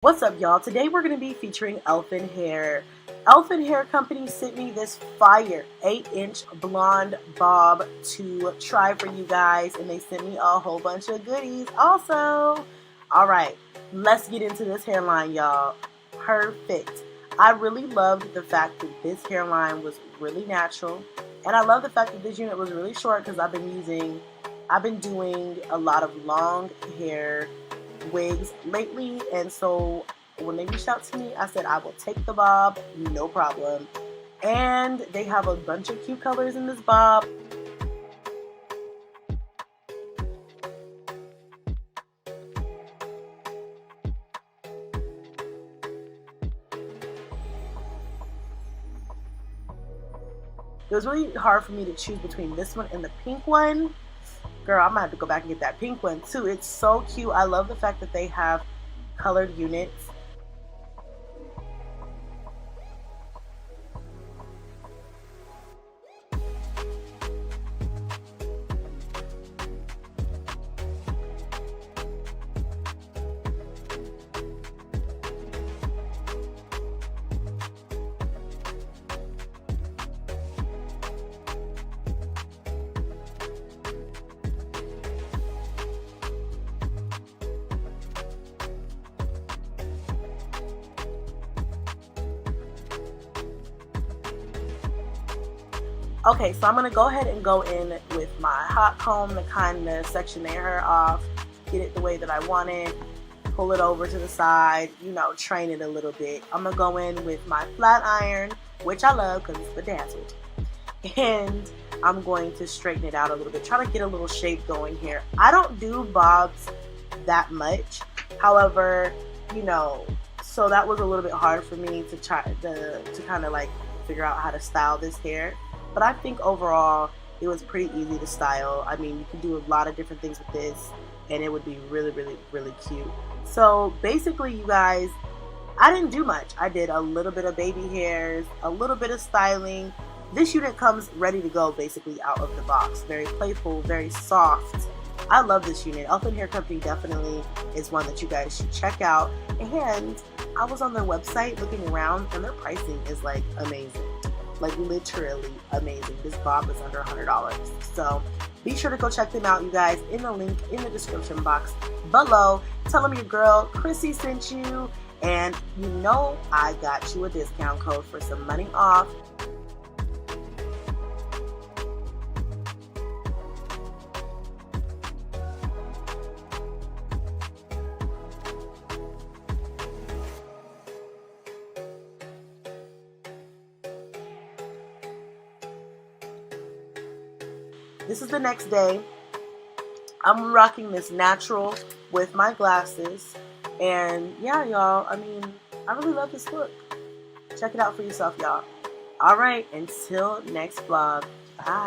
What's up, y'all? Today we're going to be featuring 1b-27 Hair. 1b-27 Hair Company sent me this fire 8-inch blonde bob to try for you guys, and they sent me a whole bunch of goodies also. Alright, let's get into this hairline, y'all. Perfect. I really loved the fact that this hairline was really natural, and I love the fact that this unit was really short because I've been doing a lot of long hair wigs lately, and so when they reached out to me, I said I will take the bob, no problem. And they have a bunch of cute colors in this bob. It was really hard for me to choose between this one and the pink one. Girl, I'm gonna have to go back and get that pink one too. It's so cute. I love the fact that they have colored units. Okay, so I'm going to go ahead and go in with my hot comb to kind of section their hair off, get it the way that I want it, pull it over to the side, you know, train it a little bit. I'm going to go in with my flat iron, which I love because it's bedazzled, and I'm going to straighten it out a little bit, try to get a little shape going here. I don't do bobs that much, however, you know, so that was a little bit hard for me to try to kind of like figure out how to style this hair. But I think overall it was pretty easy to style. I mean, you can do a lot of different things with this and it would be really, really, really cute. So basically, you guys, I didn't do much. I did a little bit of baby hairs, a little bit of styling. This unit comes ready to go basically out of the box. Very playful, very soft. I love this unit. 1b-27 Hair Company definitely is one that you guys should check out. And I was on their website looking around and their pricing is like amazing. Like literally amazing. This bob is under $100. So be sure to go check them out, you guys, in the link in the description box below. Tell them your girl Chrissy sent you, and you know I got you a discount code for some money off. This is the next day. I'm rocking this natural with my glasses. And yeah, y'all, I mean, I really love this look. Check it out for yourself, y'all. All right, until next vlog. Bye.